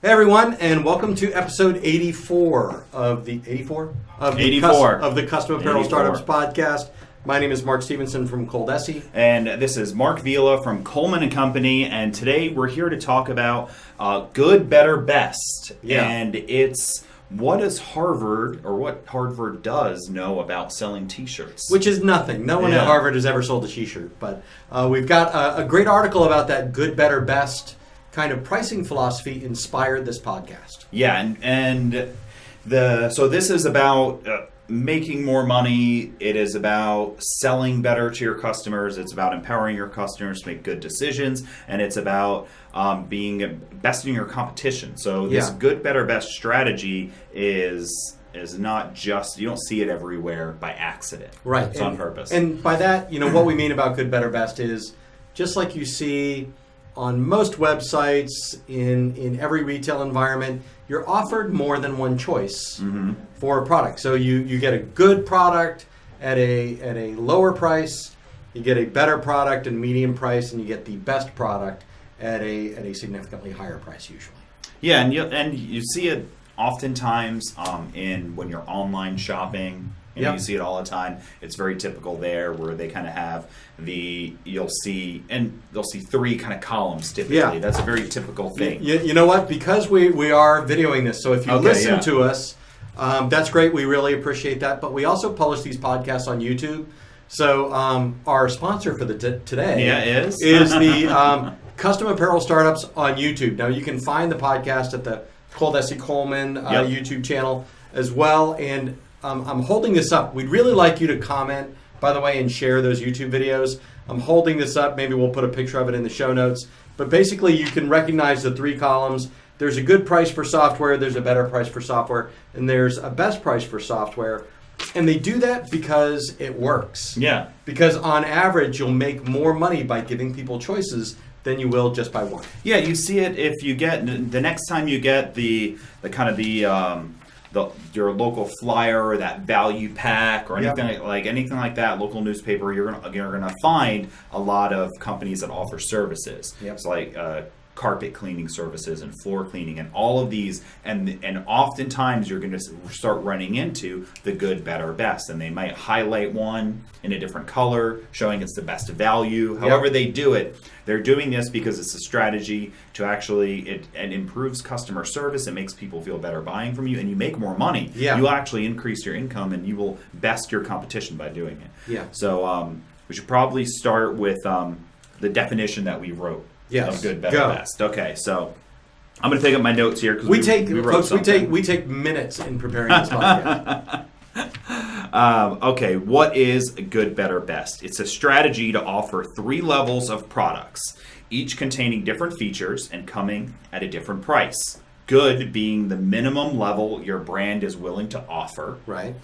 Hey everyone, and welcome to episode 84 of the Custom Apparel Startups Podcast. My name is Mark Stevenson from ColDesi. And this is Mark Vila from Coleman & Company, and today we're here to talk about good, better, best. Yeah. And it's what Harvard does know about selling t-shirts. Which is nothing. No one at Harvard has ever sold a t-shirt, but we've got a great article about that good, better, best kind of pricing philosophy inspired this podcast. Yeah, so this is about making more money. It is about selling better to your customers. It's about empowering your customers to make good decisions, and it's about being best in your competition. So this good, better, best strategy is not just, you don't see it everywhere by accident. Right. It's on purpose. And by that, what we mean about good, better, best is just like you see on most websites, in every retail environment, you're offered more than one choice for a product. So you get a good product at a lower price, you get a better product at a medium price, and you get the best product at a significantly higher price usually. Yeah, and you see it oftentimes when you're online shopping. You see it all the time. It's very typical there where they kind of have they'll see three kind of columns typically. Yeah. That's a very typical thing. You know what? Because we are videoing this, so if you listen to us, that's great. We really appreciate that. But we also publish these podcasts on YouTube. So our sponsor for today is the Custom Apparel Startups on YouTube. Now you can find the podcast at the ColDesi Coleman YouTube channel as well. And I'm holding this up. We'd really like you to comment, by the way, and share those YouTube videos. I'm holding this up. Maybe we'll put a picture of it in the show notes. But basically, you can recognize the three columns. There's a good price for software, there's a better price for software, and there's a best price for software. And they do that because it works. Yeah. Because on average, you'll make more money by giving people choices than you will just by one. Yeah, you see it if you get, the next time you get your local flyer or that value pack or anything like that, local newspaper, you're gonna find a lot of companies that offer services. Yep. It's like carpet cleaning services and floor cleaning and all of these, and oftentimes you're going to start running into the good, better, best, and they might highlight one in a different color showing it's the best value. However they do it, they're doing this because it's a strategy to actually it improves customer service. It makes people feel better buying from you, and you make more money. You actually increase your income, and you will best your competition by doing it. So we should probably start with the definition that we wrote. Yes. Of good, better, best. Okay, so I'm going to take up my notes here because we take minutes in preparing this podcast. Okay, what is good, better, best? It's a strategy to offer 3 levels of products, each containing different features and coming at a different price. Good being the minimum level your brand is willing to offer. Right.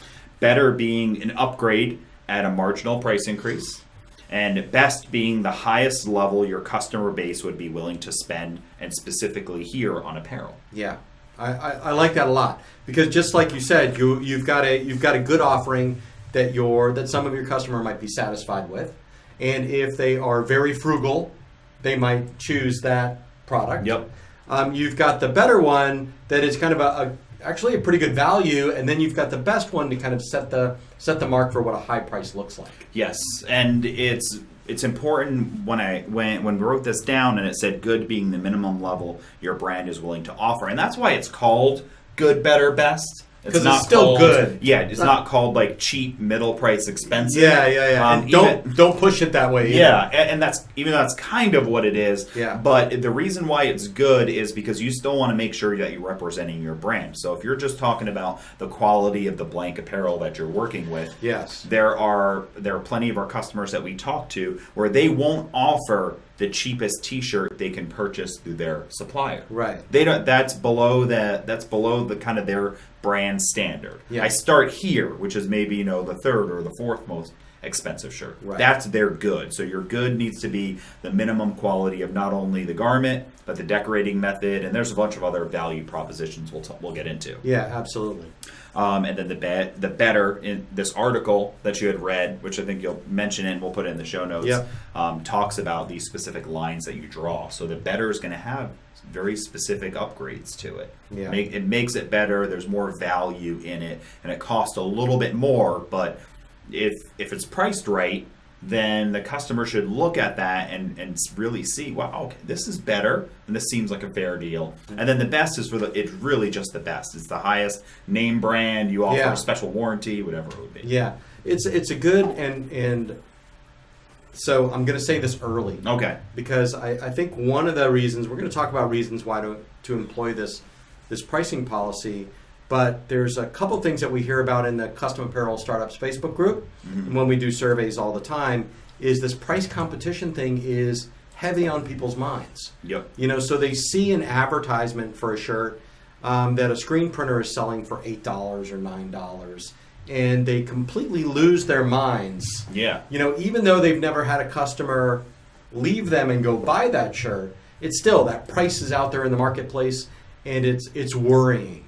Better being an upgrade at a marginal price increase. And best being the highest level your customer base would be willing to spend, and specifically here on apparel. Yeah, I like that a lot, because just like you said, you've got a good offering that some of your customer might be satisfied with, and if they are very frugal, they might choose that product. Yep. You've got the better one that is kind of actually a pretty good value, and then you've got the best one to kind of set the mark for what a high price looks like. Yes, and it's important when we wrote this down and it said good being the minimum level your brand is willing to offer, and that's why it's called good, better, best. Because it's still good. Yeah, it's not called like cheap, middle price, expensive. Yeah. And don't push it that way either. Yeah, and that's kind of what it is. Yeah. But the reason why it's good is because you still want to make sure that you're representing your brand. So if you're just talking about the quality of the blank apparel that you're working with, yes, there are plenty of our customers that we talk to where they won't offer the cheapest T-shirt they can purchase through their supplier. Right. They don't. That's below the kind of their brand standard. Yeah. I start here, which is maybe the third or the fourth most expensive shirt. Right. That's their good. So your good needs to be the minimum quality of not only the garment, but the decorating method, and there's a bunch of other value propositions we'll get into. Yeah, absolutely. And then the better in this article that you had read, which I think you'll mention and we'll put it in the show notes, talks about these specific lines that you draw. So the better is going to have very specific upgrades to it. Yeah. It makes it better. There's more value in it, and it costs a little bit more. But if it's priced right, then the customer should look at that and really see, wow, okay, this is better, and this seems like a fair deal. And then the best is it's really just the best. It's the highest name brand. You offer a special warranty, whatever it would be. Yeah, it's a good and so I'm going to say this early. Okay. Because I think one of the reasons, we're going to talk about reasons why to employ this pricing policy, but there's a couple things that we hear about in the Custom Apparel Startups Facebook group, and when we do surveys all the time, is this price competition thing is heavy on people's minds. Yep. So they see an advertisement for a shirt that a screen printer is selling for $8 or $9, and they completely lose their minds. Yeah. Even though they've never had a customer leave them and go buy that shirt, it's still, that price is out there in the marketplace, and it's worrying.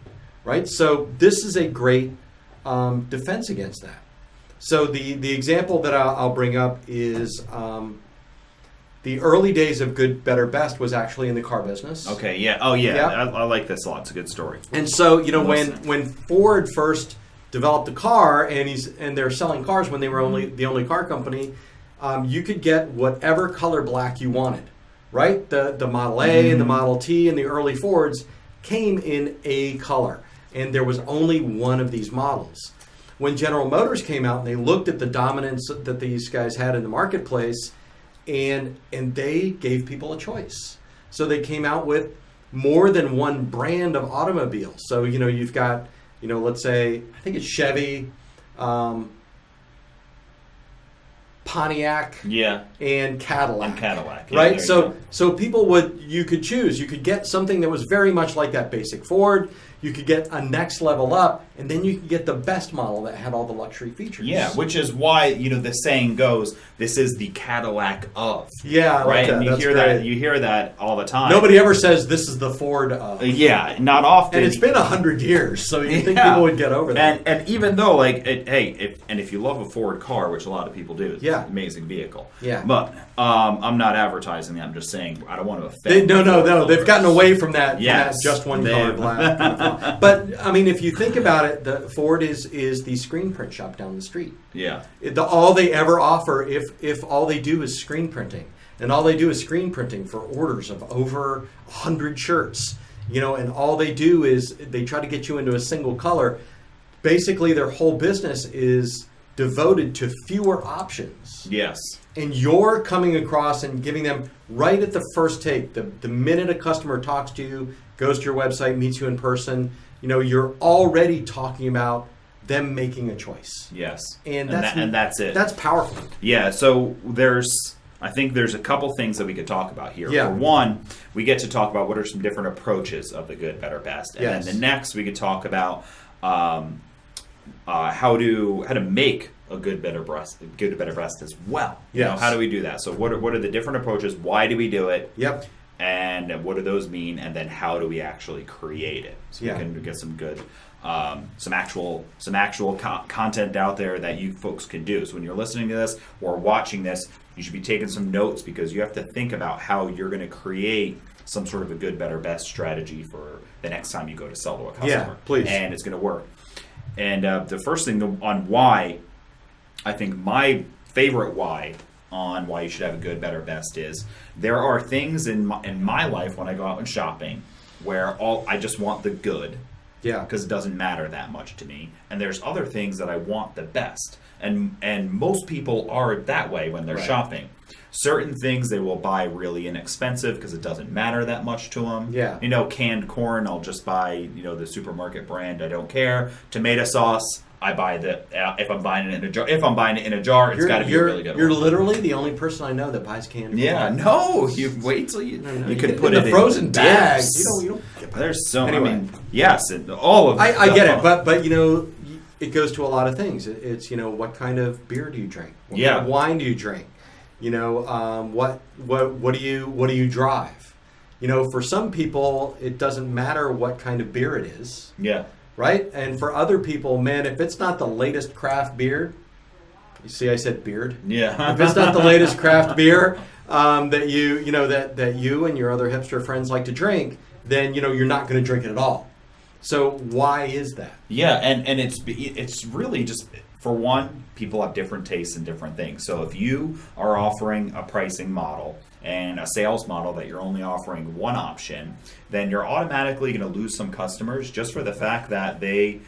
Right, so this is a great defense against that. So the example that I'll bring up is the early days of good, better, best was actually in the car business. Okay, yeah, oh yeah, I like this a lot. It's a good story. And so when Ford first developed a car and they're selling cars when they were the only car company, you could get whatever color black you wanted. Right, the Model A and the Model T and the early Fords came in a color. And there was only one of these models. When General Motors came out and they looked at the dominance that these guys had in the marketplace, and they gave people a choice. So they came out with more than one brand of automobile. So, you've got, let's say, I think it's Chevy, Pontiac, and Cadillac. Right? So people you could choose. You could get something that was very much like that basic Ford. You could get a next level up, and then you could get the best model that had all the luxury features. Yeah, which is why the saying goes, "This is the Cadillac of." Yeah, right. And you hear that all the time. Nobody ever says this is the Ford of. Yeah, not often. And it's been 100 years, so you think people would get over that. And even though, if you love a Ford car, which a lot of people do, it's an amazing vehicle. Yeah. But I'm not advertising that. I'm just saying I don't want to offend. No. They've gotten away from that. Yes, just one color black. But I mean, if you think about it, the Ford is the screen print shop down the street. Yeah. All they ever offer, if all they do is screen printing, and all they do is screen printing for orders of over 100 shirts, and all they do is they try to get you into a single color. Basically, their whole business is devoted to fewer options. Yes. And you're coming across and giving them right at the first take, the minute a customer talks to you, goes to your website, meets you in person, you're already talking about them making a choice. Yes. And that's it. That's powerful. Yeah, so I think there's a couple things that we could talk about here. Yeah. For one, we get to talk about what are some different approaches of the good, better, best. And then the next we could talk about how to make a good, better, best as well. Yes. How do we do that? So what are the different approaches? Why do we do it? Yep. And what do those mean? And then how do we actually create it? So we can get some good, some actual content out there that you folks can do. So when you're listening to this or watching this, you should be taking some notes, because you have to think about how you're going to create some sort of a good, better, best strategy for the next time you go to sell to a customer. Yeah, please. And it's going to work. And the first thing on why, I think my favorite why on why you should have a good, better, best is there are things in my life when I go out and shopping where I just want the good. Yeah. Because it doesn't matter that much to me. And there's other things that I want the best. And most people are that way when they're shopping. Certain things they will buy really inexpensive because it doesn't matter that much to them. Yeah. Canned corn, I'll just buy, the supermarket brand. I don't care. Tomato sauce, I buy if I'm buying it in a jar. If I'm buying it in a jar, it's got to be a really good. You're literally the only person I know that buys canned corn. Yeah, no. You wait till you can put in it the frozen bags. You don't. There's so. Anyway. I mean, yes, all of. I get it, but it goes to a lot of things. It's, what kind of beer do you drink? What Yeah. kind of wine do you drink? What do you drive? For some people, it doesn't matter what kind of beer it is. Yeah. Right? And for other people, man, if it's not the latest craft beer, you see I said beard? Yeah. If it's not the latest craft beer that you and your other hipster friends like to drink, then, you're not going to drink it at all. So why is that? Yeah, and it's really just, for one, people have different tastes and different things. So if you are offering a pricing model and a sales model that you're only offering one option, then you're automatically going to lose some customers just for the fact that they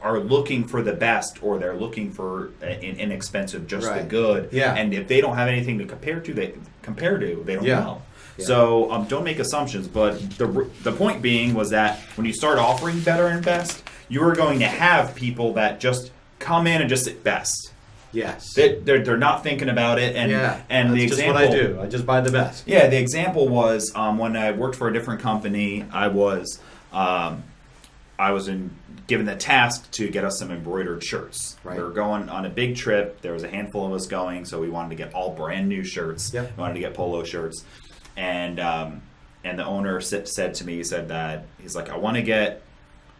are looking for the best, or they're looking for an inexpensive, just the good. Yeah. And if they don't have anything to compare to, they don't know. Yeah. So don't make assumptions. But the point being was that when you start offering better and best, you are going to have people that just come in and just sit best. Yes. They're not thinking about it. And and the that's example, just what I do. I just buy the best. Yeah, the example was when I worked for a different company, I was given the task to get us some embroidered shirts. Right. We were going on a big trip. There was a handful of us going, so we wanted to get all brand new shirts. Yep. We wanted to get polo shirts. And the owner said to me, he's like, I want to get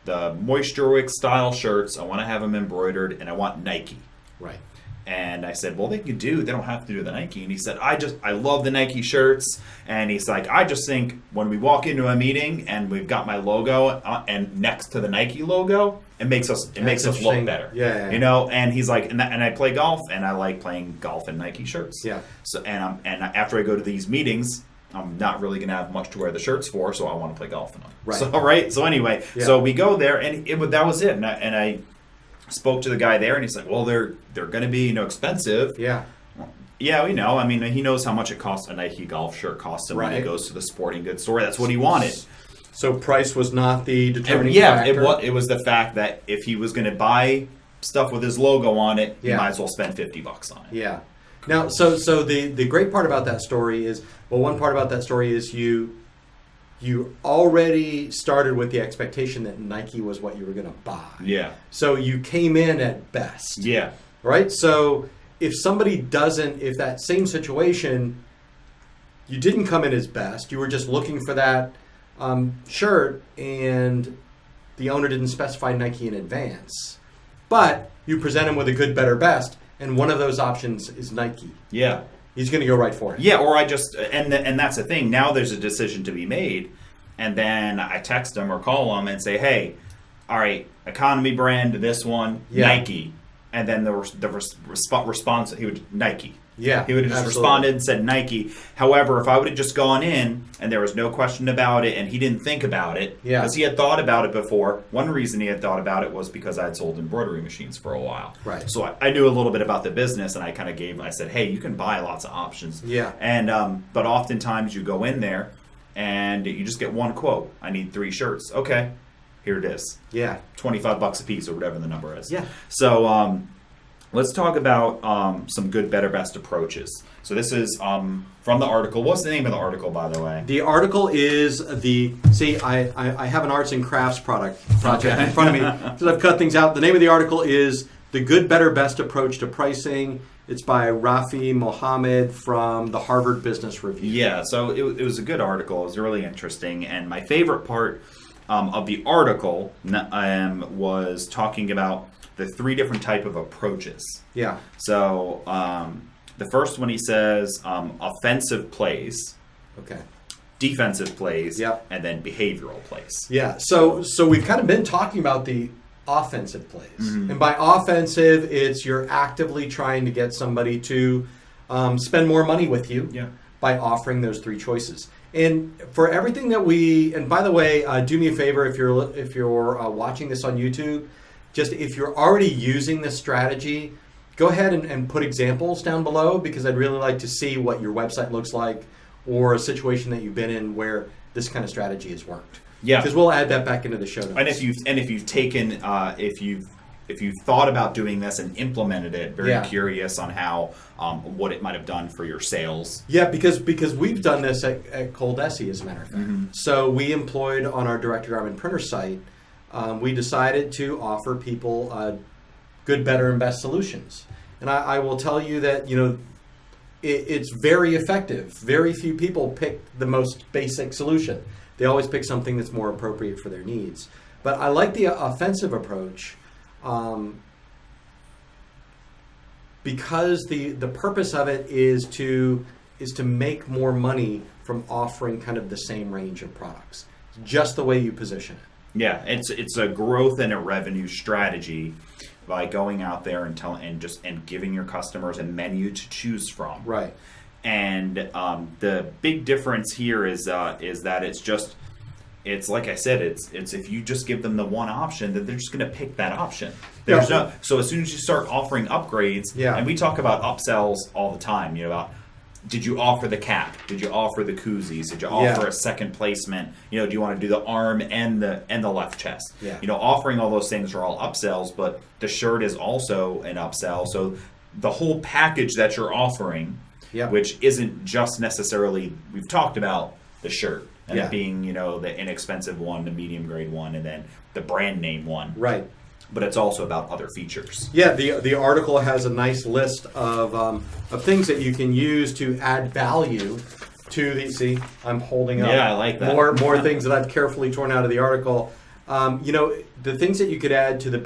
the Moisture style shirts. I want to have them embroidered, and I want Nike. Right. And I said, well, they don't have to do the Nike. And he said, I love the Nike shirts. And he's like, I just think when we walk into a meeting and we've got my logo and next to the Nike logo, it makes us look better. Yeah. And he's like, and I play golf, and I like playing golf in Nike shirts. Yeah. So and after I go to these meetings, I'm not really going to have much to wear the shirts for, so I want to play golf in them. Right. So anyway, so we go there, and that was it. And I spoke to the guy there, and he's like, well, they're going to be expensive. Yeah. Yeah, we know. I mean, he knows how much it costs. A Nike golf shirt costs him when he goes to the sporting goods store. That's what he wanted. So price was not the determining factor? Yeah, it was the fact that if he was going to buy stuff with his logo on it, he might as well spend $50 on it. Yeah. Now, so the great part about that story is, one part about that story is you already started with the expectation that Nike was what you were going to buy. Yeah. So you came in at best. Yeah. Right? So if that same situation, you didn't come in as best, you were just looking for that shirt, and the owner didn't specify Nike in advance, but you present him with a good, better, best, and one of those options is Nike. Yeah. He's going to go right for it. Yeah, or and that's the thing. Now there's a decision to be made, and then I text him or call him and say, hey, all right, economy brand, this one, Nike. And then the response, he would, Nike. Yeah, he would have just responded and said Nike. However, if I would have just gone in and there was no question about it and he didn't think about it, because he had thought about it before. One reason he had thought about it was because I had sold embroidery machines for a while. Right. So I knew a little bit about the business, and I said, hey, you can buy lots of options. Yeah. And but oftentimes you go in there and you just get one quote. I need 3 shirts. Okay, here it is. Yeah. $25 a piece or whatever the number is. Yeah. So let's talk about some good, better, best approaches. So this is from the article. What's the name of the article, by the way? The article is I have an arts and crafts project in front of me because I've cut things out. The name of the article is The Good, Better, Best Approach to Pricing. It's by Rafi Mohammed from the Harvard Business Review. Yeah, so it was a good article. It was really interesting. And my favorite part of the article was talking about the 3 different type of approaches. Yeah. So the first one, he says offensive plays. Okay. Defensive plays. Yep. And then behavioral plays. Yeah. So we've kind of been talking about the offensive plays. Mm-hmm. And by offensive, it's you're actively trying to get somebody to spend more money with you by offering those 3 choices. And for everything that and by the way, do me a favor if you're watching this on YouTube, just if you're already using this strategy, go ahead and put examples down below, because I'd really like to see what your website looks like or a situation that you've been in where this kind of strategy has worked. Yeah, because we'll add that back into the show notes. And if you've taken if you've thought about doing this and implemented it, very curious on how what it might have done for your sales. Yeah, because we've done this at ColDesi, as a matter of fact. Mm-hmm. So we employed on our direct-to-garment printer site we decided to offer people good, better, and best solutions. And I will tell you that, it's very effective. Very few people pick the most basic solution. They always pick something that's more appropriate for their needs. But I like the offensive approach because the purpose of it is to make more money from offering kind of the same range of products. It's just the way you position it. Yeah, it's a growth and a revenue strategy by going out there and giving your customers a menu to choose from. Right. And the big difference here is that it's like I said, it's if you just give them the one option, that they're just going to pick that option. So as soon as you start offering upgrades, and we talk about upsells all the time, about did you offer the cap? Did you offer the koozies? Did you offer a second placement? Do you want to do the arm and the left chest? Yeah. Offering all those things are all upsells, but the shirt is also an upsell. So the whole package that you're offering, which isn't just necessarily, we've talked about the shirt and it being, the inexpensive one, the medium grade one, and then the brand name one. Right. But it's also about other features. Yeah, the article has a nice list of things that you can use to add value to the. See, I'm holding up. Yeah, I like that. More things that I've carefully torn out of the article. The things that you could add to the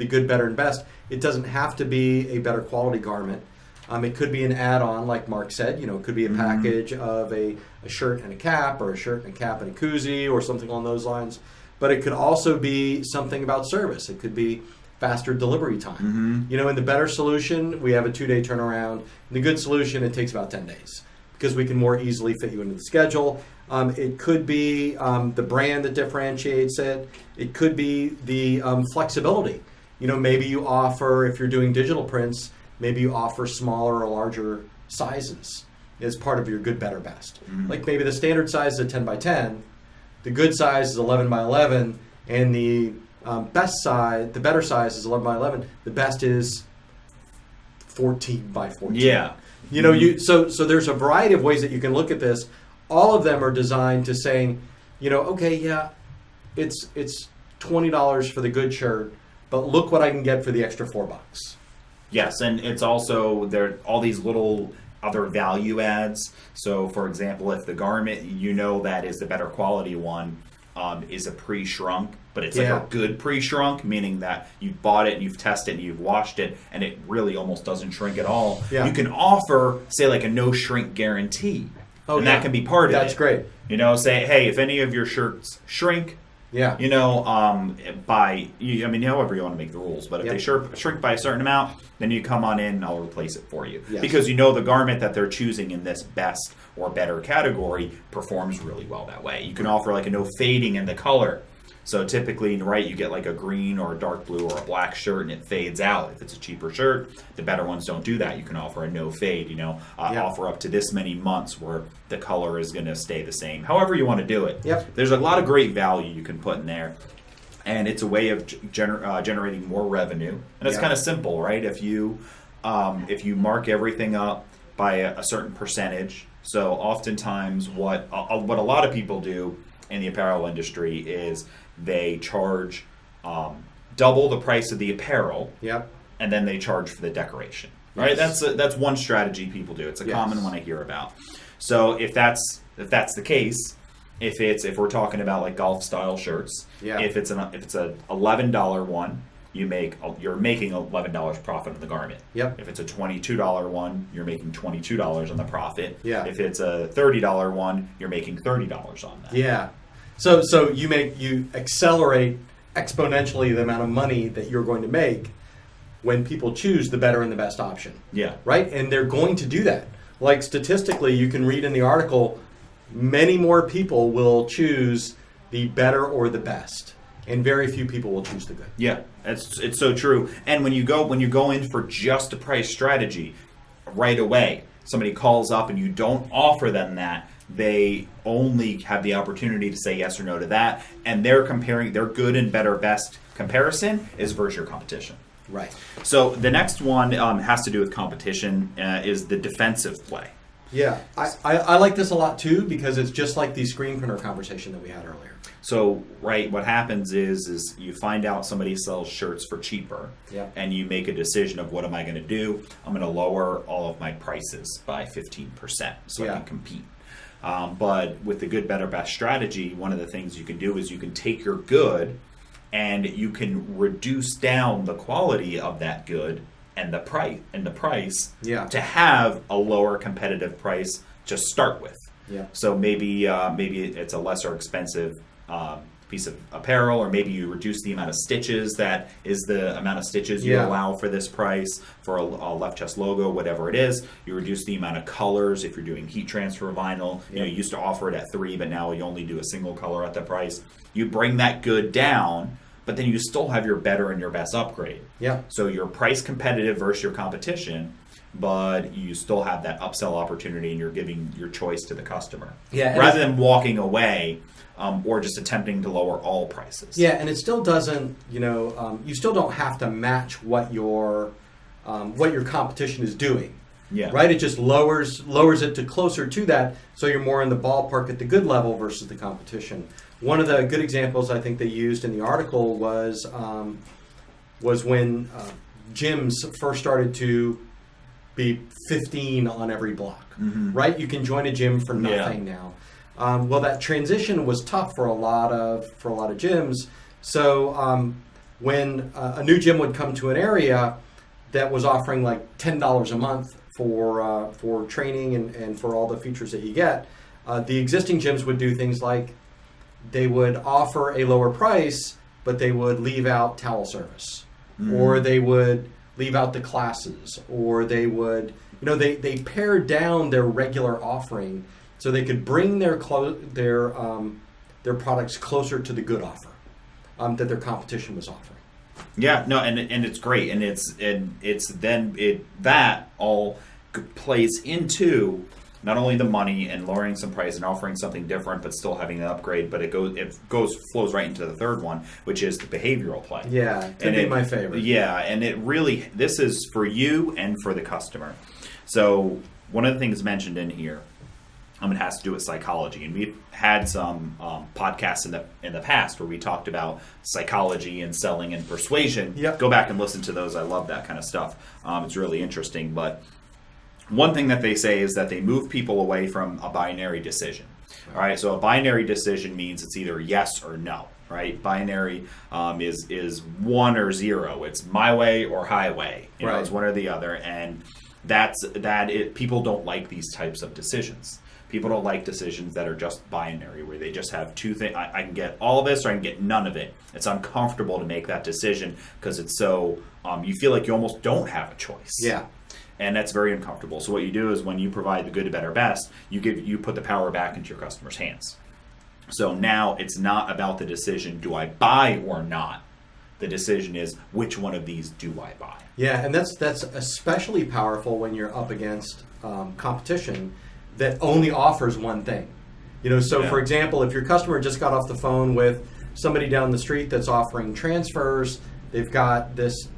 good, better, and best. It doesn't have to be a better quality garment. It could be an add-on, like Mark said. It could be a package of a shirt and a cap, or a shirt and a cap and a koozie, or something along those lines. But it could also be something about service. It could be faster delivery time. In the better solution, we have a 2-day turnaround. In the good solution, it takes about 10 days because we can more easily fit you into the schedule. It could be the brand that differentiates it. It could be the flexibility. Maybe you offer, if you're doing digital prints, maybe you offer smaller or larger sizes as part of your good, better, best. Like maybe the standard size is a 10 by 10. The good size is 11 by 11, and the best size, the better size is 11 by 11. The best is 14 by 14. Yeah. So there's a variety of ways that you can look at this. All of them are designed to saying, it's $20 for the good shirt, but look what I can get for the extra $4. Yes, and it's also there are all these little other value adds. So, for example, if the garment that is the better quality one is a pre-shrunk, but it's like a good pre-shrunk, meaning that you bought it and you've tested it and you've washed it and it really almost doesn't shrink at all. Yeah. You can offer, say, like a no shrink guarantee. And that can be part of it. That's great. Say, hey, if any of your shirts shrink, however you want to make the rules, but if they shrink by a certain amount, then you come on in and I'll replace it for you. Yes. Because the garment that they're choosing in this best or better category performs really well that way. You can offer like a no fading in the color. So typically, you get like a green or a dark blue or a black shirt and it fades out. If it's a cheaper shirt, the better ones don't do that. You can offer a no fade, offer up to this many months where the color is going to stay the same. However you want to do it. Yep. There's a lot of great value you can put in there. And it's a way of generating more revenue. And it's kind of simple, right? If you mark everything up by a certain percentage. So oftentimes what a lot of people do in the apparel industry is they charge double the price of the apparel, and then they charge for the decoration. Right? That's one strategy people do. It's a common one I hear about. So if that's the case, if we're talking about like golf style shirts, if it's a $11 one, you're making $11 profit on the garment. Yep. If it's a $22 one, you're making $22 on the profit. Yeah. If it's a $30 one, you're making $30 on that. Yeah. So you accelerate exponentially the amount of money that you're going to make when people choose the better and the best option. Yeah. Right? And they're going to do that. Like statistically, you can read in the article, many more people will choose the better or the best, and very few people will choose the good. Yeah, it's so true. And when you go in for just a price strategy, right away, somebody calls up and you don't offer them that, they only have the opportunity to say yes or no to that, and they're comparing their good and better best comparison is versus your competition. Right. So the next one has to do with competition, is the defensive play. Yeah, I like this a lot too, because it's just like the screen printer conversation that we had earlier. So, right, what happens is you find out somebody sells shirts for cheaper, and you make a decision of what am I going to do? I'm going to lower all of my prices by 15% so I can compete. But with the good, better, best strategy, one of the things you can do is you can take your good and you can reduce down the quality of that good and the price to have a lower competitive price to start with. So maybe it's a lesser expensive piece of apparel, or maybe you reduce the amount of stitches that is the amount of stitches you allow for this price for a left chest logo, whatever it is. You reduce the amount of colors if you're doing heat transfer vinyl. You used to offer it at 3, but now you only do a single color at the price. You bring that good down, but then you still have your better and your best upgrade. So you're price competitive versus your competition, but you still have that upsell opportunity, and you're giving your choice to the customer rather than walking away or just attempting to lower all prices. And it still doesn't, you still don't have to match what your competition is doing. Right? It just lowers it to closer to that, so you're more in the ballpark at the good level versus the competition. One of the good examples I think they used in the article was when gyms first started to be 15 on every block. Right? You can join a gym for nothing now. Well, that transition was tough for a lot of gyms. So when a new gym would come to an area that was offering like $10 a month for training and for all the features that you get, the existing gyms would do things like they would offer a lower price, but they would leave out towel service, or they would leave out the classes, or they would, they pared down their regular offering so they could bring their products closer to the good offer that their competition was offering. And it's great, that all plays into not only the money and lowering some price and offering something different, but still having an upgrade. But it flows right into the third one, which is the behavioral play. Could be my favorite. And it really, this is for you and for the customer. So one of the things mentioned in here, it has to do with psychology, and we've had some podcasts in the past where we talked about psychology and selling and persuasion. Go back and listen to those. I love that kind of stuff. It's really interesting. But one thing that they say is that they move people away from a binary decision. All right, so a binary decision means it's either yes or no. Right, binary is 1 or 0. It's my way or highway. It's one or the other, and people don't like these types of decisions. People don't like decisions that are just binary, where they just have two things. I can get all of this or I can get none of it. It's uncomfortable to make that decision because it's so, you feel like you almost don't have a choice. And that's very uncomfortable. So what you do is when you provide the good, better, best, you put the power back into your customer's hands. So now it's not about the decision, do I buy or not? The decision is, which one of these do I buy? And that's especially powerful when you're up against competition that only offers one thing. For example, if your customer just got off the phone with somebody down the street that's offering transfers, they've got this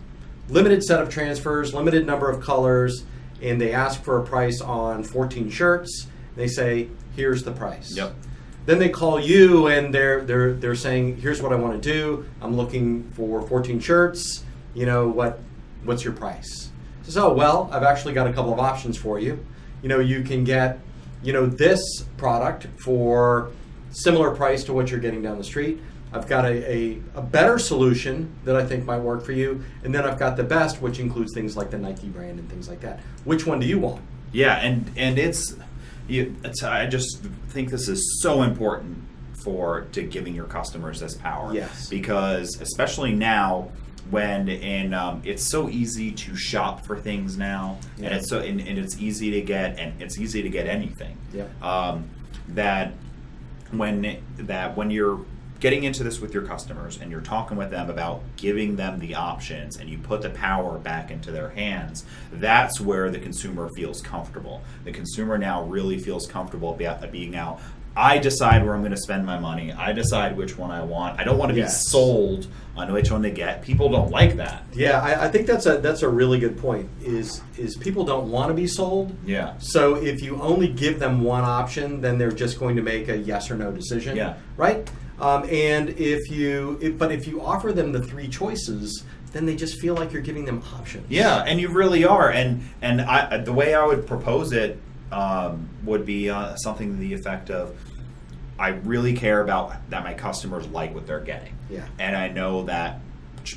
limited set of transfers, limited number of colors, and they ask for a price on 14 shirts. They say, here's the price. Then they call you and they're saying, here's what I want to do. I'm looking for 14 shirts. What's your price? So, well, I've actually got a couple of options for you. You can get, this product for similar price to what you're getting down the street. I've got a better solution that I think might work for you. And then I've got the best, which includes things like the Nike brand and things like that. Which one do you want? And I just think this is so important to giving your customers this power. Because especially now, when it's so easy to shop for things now, and it's easy to get, and it's easy to get anything. That when you're getting into this with your customers and you're talking with them about giving them the options and you put the power back into their hands, that's where the consumer feels comfortable. The consumer now really feels comfortable being out I decide where I'm going to spend my money. I decide which one I want. I don't want to be sold on which one to get. People don't like that. Yeah, I think that's a really good point. Is people don't want to be sold. Yeah. So if you only give them one option, then they're just going to make a yes or no decision. Yeah. Right. And if you offer them the 3 choices, then they just feel like you're giving them options. Yeah, and you really are. And the way I would propose it would be something to the effect of, I really care about that my customers like what they're getting. Yeah. And I know that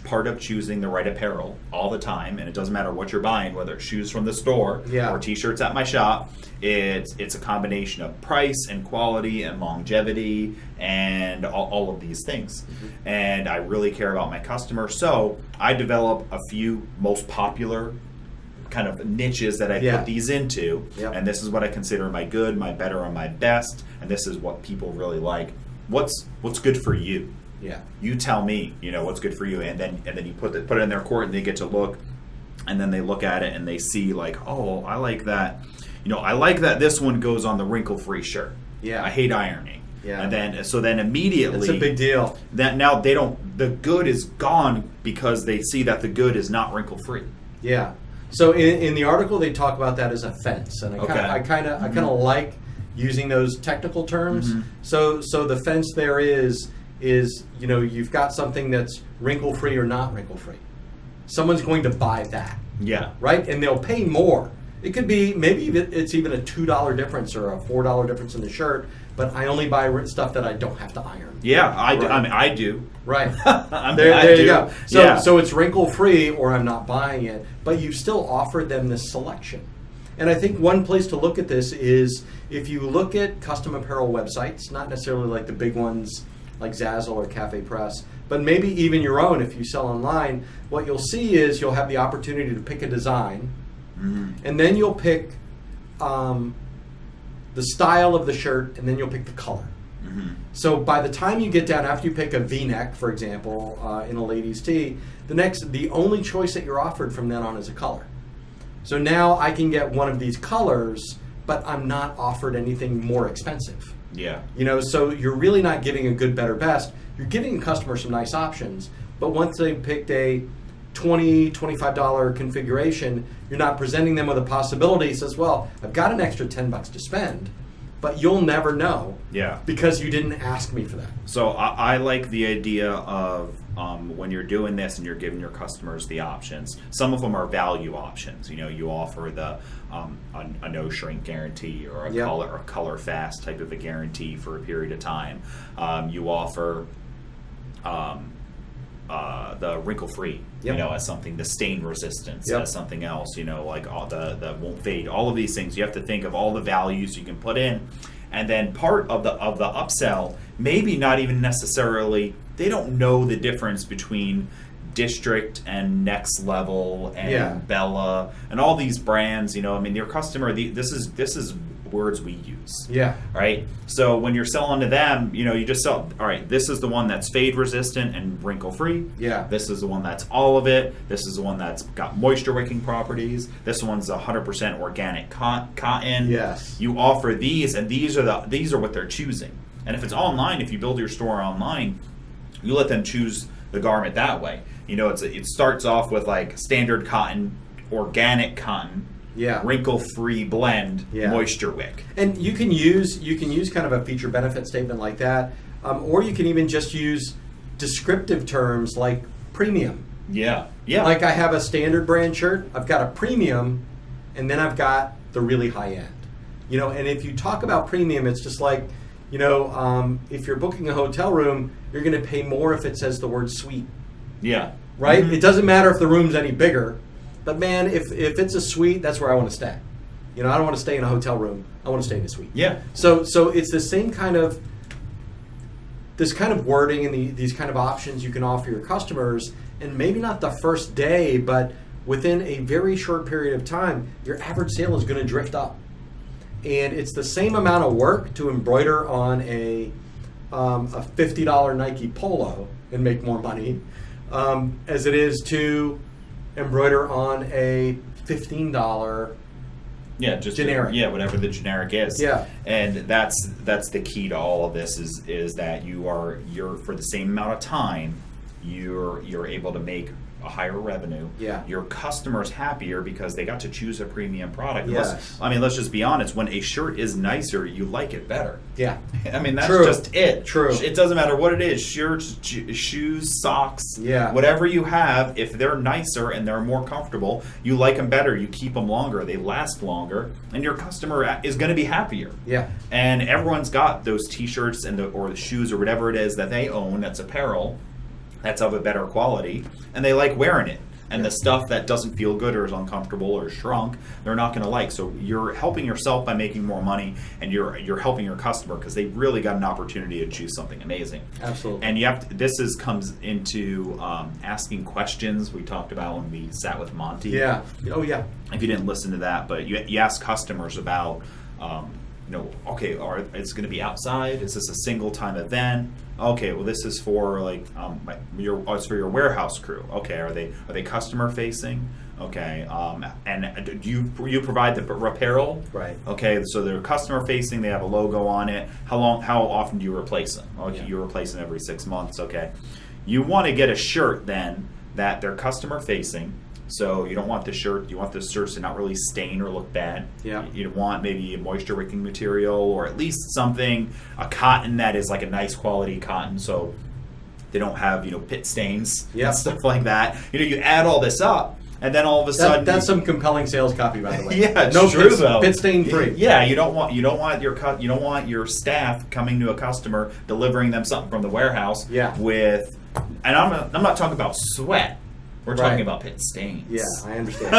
part of choosing the right apparel all the time, and it doesn't matter what you're buying, whether it's shoes from the store or t-shirts at my shop, it's a combination of price and quality and longevity and all of these things. Mm-hmm. And I really care about my customer, so I develop a few most popular kind of niches that I put these into, and this is what I consider my good, my better, and my best, and this is what people really like. What's good for you? Yeah. You tell me, what's good for you, and then you put it in their court, and they get to look, and then they look at it and they see like, oh, I like that. I like that this one goes on the wrinkle-free shirt. Yeah. I hate ironing. Yeah. And then immediately, it's a big deal. That now the good is gone because they see that the good is not wrinkle-free. Yeah. So in the article they talk about that as a fence, and I kind of like using those technical terms. Mm-hmm. So the fence there is you've got something that's wrinkle free or not wrinkle free. Someone's going to buy that. Yeah. Right, and they'll pay more. It could be maybe it's even a $2 difference or a $4 difference in the shirt, but I only buy stuff that I don't have to iron. Yeah, I do. I mean, I do. Right. There you go. So it's wrinkle free, or I'm not buying it, but you still offered them this selection. And I think one place to look at this is if you look at custom apparel websites, not necessarily like the big ones like Zazzle or Cafe Press, but maybe even your own if you sell online, what you'll see is you'll have the opportunity to pick a design, and then you'll pick the style of the shirt, and then you'll pick the color. Mm-hmm. So by the time you get down, after you pick a V-neck, for example, in a ladies' tee, the only choice that you're offered from then on is a color. So now I can get one of these colors, but I'm not offered anything more expensive. Yeah. So you're really not giving a good, better, best. You're giving a customer some nice options, but once they picked a $20, $25 configuration, you're not presenting them with a possibility. It says, well, I've got an extra $10 to spend, but you'll never know because you didn't ask me for that. So I like the idea of when you're doing this and you're giving your customers the options. Some of them are value options. You offer the a no shrink guarantee or a color fast type of a guarantee for a period of time. You offer the wrinkle free, as something, the stain resistance, as something else, like all the won't fade. All of these things, you have to think of all the values you can put in, and then part of the upsell, maybe not even necessarily. They don't know the difference between District and Next Level and Bella and all these brands. Your customer. This is words we use. Yeah. Right? So when you're selling to them, you just sell, all right, this is the one that's fade resistant and wrinkle free. Yeah. This is the one that's all of it. This is the one that's got moisture wicking properties. This one's 100% organic cotton. Yes. You offer these, and these are what they're choosing. And if it's online, if you build your store online, you let them choose the garment that way. It starts off with like standard cotton, organic cotton, wrinkle-free blend, moisture wick. And you can use kind of a feature benefit statement like that, or you can even just use descriptive terms like premium. Yeah. Like I have a standard brand shirt, I've got a premium, and then I've got the really high end. And if you talk about premium, it's just like, if you're booking a hotel room, you're going to pay more if it says the word suite. Yeah. Right? Mm-hmm. It doesn't matter if the room's any bigger. But man, if it's a suite, that's where I want to stay. I don't want to stay in a hotel room. I want to stay in a suite. Yeah. So it's the same kind of wording and these kind of options you can offer your customers, and maybe not the first day, but within a very short period of time, your average sale is going to drift up. And it's the same amount of work to embroider on a $50 Nike Polo and make more money as it is to embroider on a $15 Yeah, just generic. Whatever the generic is. Yeah. And that's the key to all of this is that you're for the same amount of time, you're able to make a higher revenue. Yeah. Your customer's happier because they got to choose a premium product. Yes. Let's just be honest. When a shirt is nicer, you like it better. Yeah. I mean, that's True. just it. True. It doesn't matter what it is. Shirts, shoes, socks, yeah. whatever you have, if they're nicer and they're more comfortable, you like them better. You keep them longer. They last longer. And your customer is going to be happier. Yeah. And everyone's got those T-shirts or the shoes or whatever it is that they own that's apparel that's of a better quality, and they like wearing it. And the stuff that doesn't feel good or is uncomfortable or shrunk, they're not going to like. So you're helping yourself by making more money, and you're helping your customer because they really got an opportunity to choose something amazing. Absolutely. And you have to, comes into asking questions we talked about when we sat with Monty. Yeah. Oh yeah. If you didn't listen to that, but you ask customers about, okay, it's going to be outside. Is this a single time event? Okay, well, this is for it's for your warehouse crew. Okay, are they customer facing? Okay, and do you provide the apparel? Right. Okay, so they're customer facing. They have a logo on it. How often do you replace them? Okay, you replace them every 6 months. Okay, you want to get a shirt then that they're customer facing. So you don't want the shirt. You want the shirts to not really stain or look bad. Yeah. You want maybe a moisture wicking material, or at least a cotton that is like a nice quality cotton, so they don't have pit stains and stuff like that. You add all this up, and then all of a sudden that's some compelling sales copy, by the way. Yeah, it's no true though. Pit stain free. Yeah, you don't want your staff coming to a customer delivering them something from the warehouse. Yeah. And I'm not talking about sweat. We're talking about pit stains. Yeah, I understand.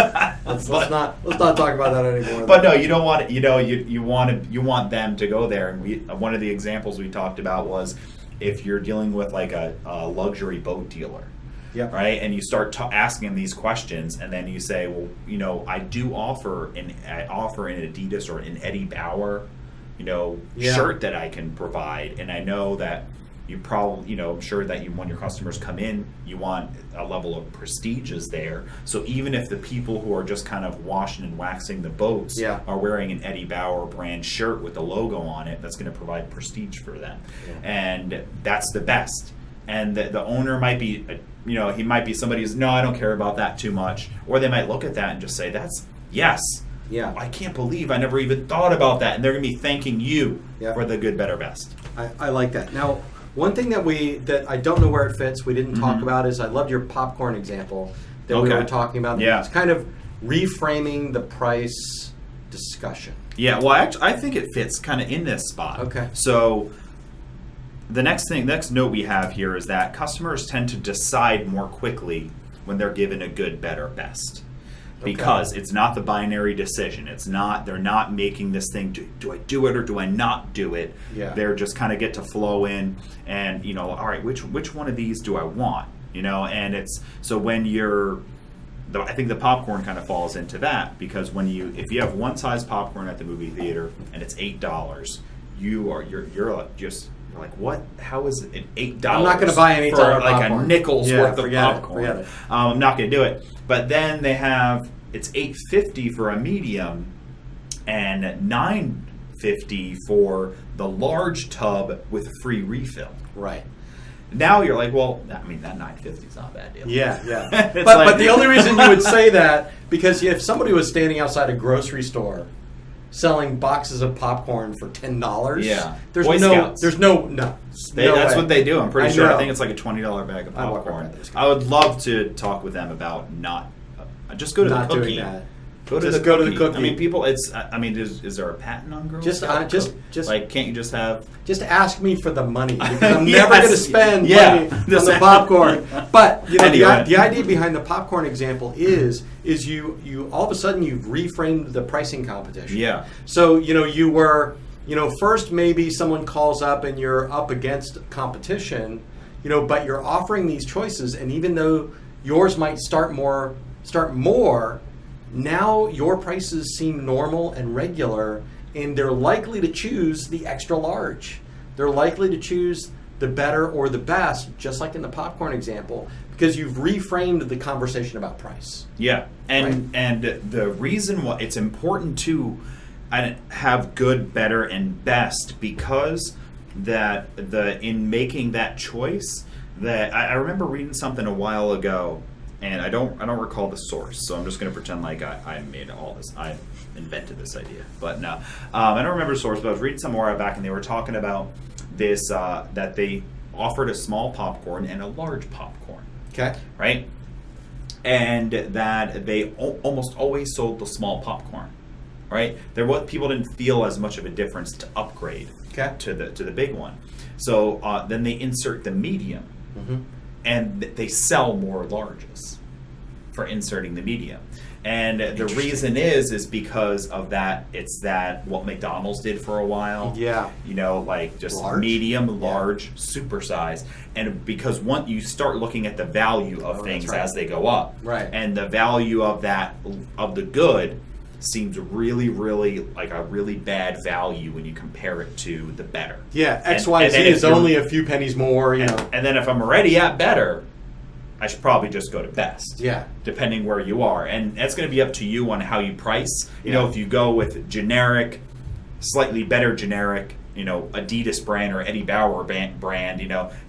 let's not talk about that anymore. But no, you don't want it. You want them to go there. And one of the examples we talked about was if you're dealing with like a luxury boat dealer. Yep. Right, and you start asking these questions, and then you say, well, I do offer an Adidas or an Eddie Bauer, shirt that I can provide, and I know that. You probably, I'm sure that when your customers come in, you want a level of prestige is there. So even if the people who are just kind of washing and waxing the boats are wearing an Eddie Bauer brand shirt with a logo on it, that's going to provide prestige for them. Yeah. And that's the best. And the owner might be, he might be somebody who's, no, I don't care about that too much. Or they might look at that and just say, yes. Yeah. I can't believe I never even thought about that. And they're going to be thanking you for the good, better, best. I like that. Now, one thing that I don't know where it fits, we didn't talk about is I loved your popcorn example that we were talking about. Yeah. It's kind of reframing the price discussion. Yeah, well, I think it fits kind of in this spot. Okay. So the next note we have here is that customers tend to decide more quickly when they're given a good, better, best. Because it's not the binary decision. They're not making this thing, do I do it or do I not do it? Yeah. They're just kind of get to flow in and, all right, which one of these do I want? And it's, so when I think the popcorn kind of falls into that, because if you have one size popcorn at the movie theater and it's $8, you're like, what? How is it $8? I'm not going to buy an $8 for like popcorn. a nickel's worth of popcorn. Forget it. I'm not going to do it. But then it's $8.50 for a medium and $9.50 for the large tub with a free refill. Right. Now you're like, well, that $9.50 is not a bad deal. Yeah. but the only reason you would say that, because if somebody was standing outside a grocery store selling boxes of popcorn for $10, there's no that's what they do. I'm pretty sure. Know. I think it's like a $20 bag of popcorn. I would love to talk with them about not just go to the cookie. Doing that. Go to the cookie. I mean, people. Is there a patent on Girl Scout? Just like, can't you just have? Just ask me for the money, because I'm never going to spend money on the popcorn. But Anyway. the idea behind the popcorn example is you all of a sudden you've reframed the pricing competition. Yeah. So you were first maybe someone calls up and you're up against competition, but you're offering these choices, and even though yours might start more. Now your prices seem normal and regular, and they're likely to choose the extra large. They're likely to choose the better or the best, just like in the popcorn example, because you've reframed the conversation about price. Yeah, and the reason why it's important to have good, better, and best, because in making that choice, that I remember reading something a while ago, and I don't recall the source, so I'm just going to pretend like I made all this. I invented this idea, but no, I don't remember the source. But I was reading some more back, and they were talking about this that they offered a small popcorn and a large popcorn. Okay. Right? And that they almost always sold the small popcorn. Right? People didn't feel as much of a difference to upgrade to the big one. So then they insert the medium, and they sell more larges for inserting the medium. And the reason is because of that. It's that what McDonald's did for a while. Yeah. Like just large. Medium, large, super size. And because once you start looking at the value of things as they go up. Right. And the value of the good seems really, really like a really bad value when you compare it to the better. Yeah, X, Y, Z is only a few pennies more. And then if I'm already at better, I should probably just go to best. Yeah. Depending where you are. And that's going to be up to you on how you price. If you go with generic, slightly better generic, Adidas brand or Eddie Bauer brand,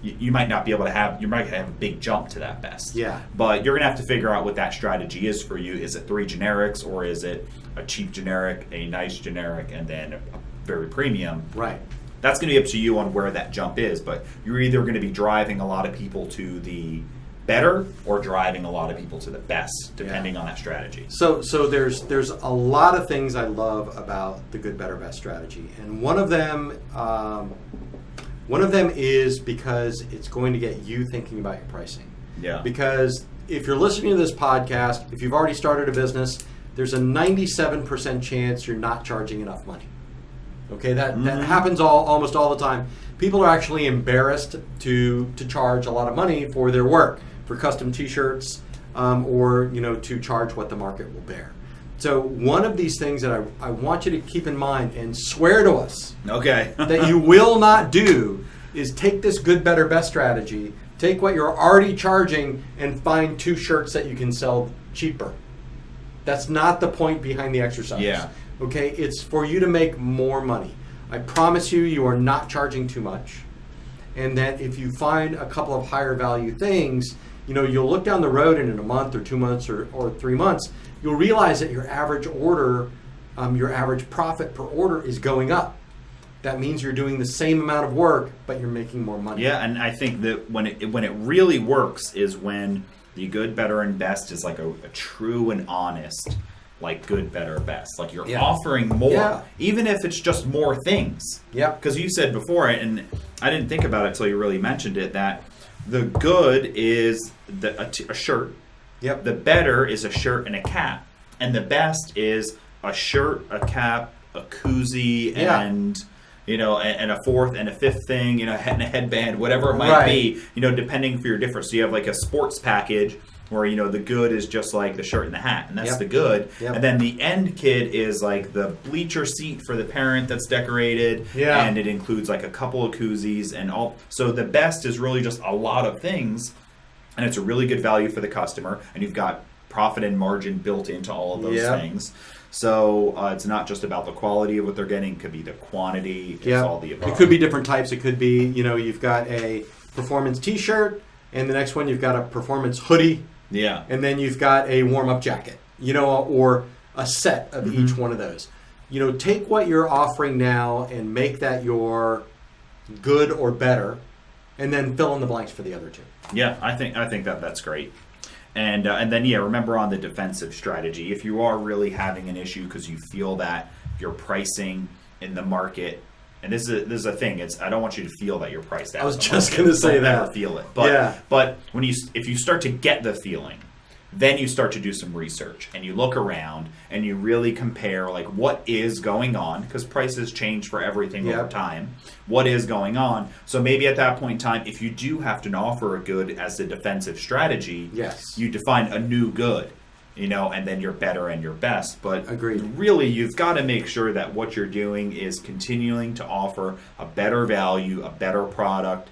you might not be able to have, you might have a big jump to that best. Yeah. But you're going to have to figure out what that strategy is for you. Is it 3 generics, or is it a cheap generic, a nice generic, and then a very premium? Right. That's going to be up to you on where that jump is. But you're either going to be driving a lot of people to the better or driving a lot of people to the best, depending on that strategy. So there's a lot of things I love about the good, better, best strategy, and one of them is because it's going to get you thinking about your pricing. Yeah. Because if you're listening to this podcast, if you've already started a business, there's a 97% chance you're not charging enough money. Okay, that happens almost all the time. People are actually embarrassed to charge a lot of money for their work, for custom T-shirts, or to charge what the market will bear. So one of these things that I want you to keep in mind and swear to us that you will not do is take this good, better, best strategy, take what you're already charging, and find 2 shirts that you can sell cheaper. That's not the point behind the exercise. Yeah. Okay, it's for you to make more money. I promise you are not charging too much. And that if you find a couple of higher value things, you'll look down the road and in a month or 2 months or 3 months, you'll realize that your average order, your average profit per order is going up. That means you're doing the same amount of work, but you're making more money. Yeah, and I think that when it really works is when the good, better, and best is like a true and honest, like good, better, best. Like you're offering more, even if it's just more things. Yeah. Because you said before, and I didn't think about it till you really mentioned it, that the good is a shirt. Yep. The better is a shirt and a cap, and the best is a shirt, a cap, a koozie, and and a fourth and a fifth thing, and a headband, whatever it might be, depending for your difference. So you have like a sports package where, the good is just like the shirt and the hat, and that's the good. Yep. And then the end kit is like the bleacher seat for the parent that's decorated, and it includes like a couple of koozies and all. So the best is really just a lot of things, and it's a really good value for the customer, and you've got profit and margin built into all of those things. So it's not just about the quality of what they're getting. It could be the quantity. It's all the above. It could be different types. It could be, you've got a performance T-shirt, and the next one you've got a performance hoodie. Yeah. And then you've got a warm-up jacket, or a set of each one of those. Take what you're offering now and make that your good or better, and then fill in the blanks for the other 2. Yeah, I think that's great. And then remember on the defensive strategy, if you are really having an issue because you feel that your pricing in the market, and this is a thing. I don't want you to feel that you're priced out. I was just going to say that. Never feel it. But if you start to get the feeling, then you start to do some research and you look around and you really compare like what is going on, because prices change for everything over time. What is going on? So maybe at that point in time, if you do have to offer a good as a defensive strategy, you define a new good. And then you're better and you're best. But really, you've got to make sure that what you're doing is continuing to offer a better value, a better product,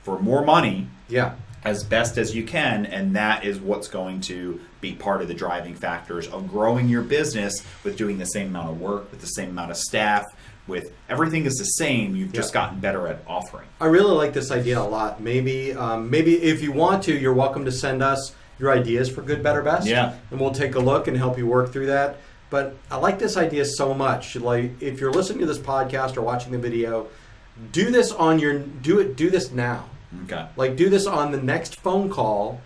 for more money. Yeah. As best as you can, and that is what's going to be part of the driving factors of growing your business with doing the same amount of work, with the same amount of staff, with everything is the same. You've just gotten better at offering. I really like this idea a lot. Maybe if you want to, you're welcome to send us your ideas for good, better, best. Yeah. And we'll take a look and help you work through that. But I like this idea so much. Like, if you're listening to this podcast or watching the video, do this now. Okay. Like, do this on the next phone call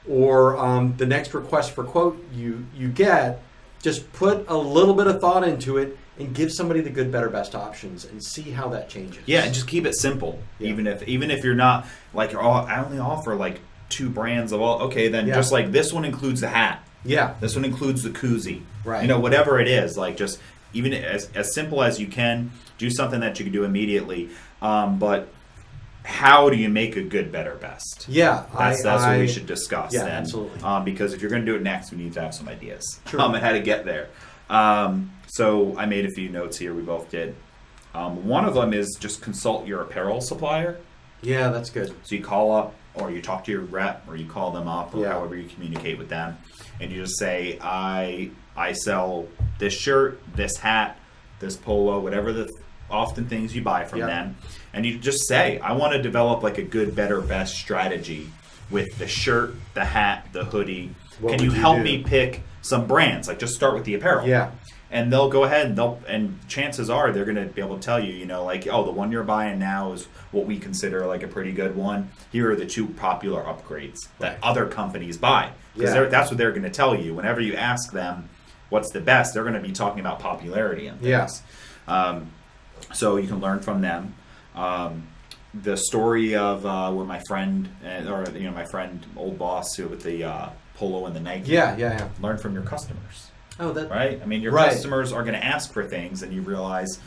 or the next request for quote you get. Just put a little bit of thought into it and give somebody the good, better, best options and see how that changes. Yeah, and just keep it simple. Yeah. Even if you're not like, oh, I only offer like 2 brands of all. Okay, then just like this one includes the hat. Yeah. This one includes the koozie. Right. You know, whatever it is, like just even as simple as you can, do something that you can do immediately. But how do you make a good, better, best? Yeah, that's what we should discuss. Yeah, then. Absolutely. Because if you're going to do it next, we need to have some ideas on how to get there. So I made a few notes here. We both did. One of them is just consult your apparel supplier. Yeah, that's good. So you call up, or you talk to your rep, or you call them up, or however you communicate with them, and you just say, I sell this shirt, this hat, this polo, whatever the often things you buy from them. And you just say, I want to develop like a good, better, best strategy with the shirt, the hat, the hoodie. Can you help me pick some brands? Like just start with the apparel. Yeah. And they'll go ahead and chances are they're going to be able to tell you, you know, like, oh, the one you're buying now is what we consider like a pretty good one. Here are the 2 popular upgrades that other companies buy. Because that's what they're going to tell you. Whenever you ask them what's the best, they're going to be talking about popularity and things. Yeah. So you can learn from them. The story of where my friend, my friend, old boss with the polo and the Nike. Yeah. Learn from your customers. Oh, that right. I mean, your customers are going to ask for things, and you realize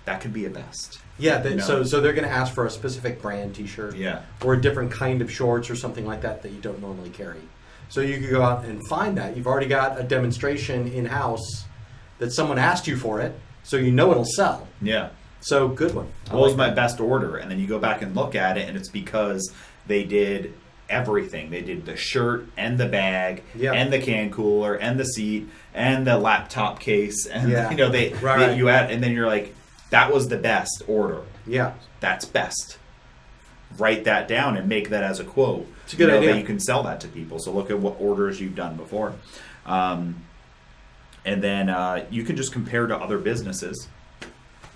that could be a best. Yeah. So they're going to ask for a specific brand T-shirt. Yeah. Or a different kind of shorts or something like that you don't normally carry. So you could go out and find that. You've already got a demonstration in house that someone asked you for it, so you know it'll sell. Yeah. So good one. What was my best order? And then you go back and look at it, and it's because they did everything. They did the shirt and the bag and the can cooler and the seat and the laptop case. And you add, and then you're like, that was the best order. Yeah. That's best. Write that down and make that as a quote. It's a good idea. That you can sell that to people. So look at what orders you've done before. And then you can just compare to other businesses.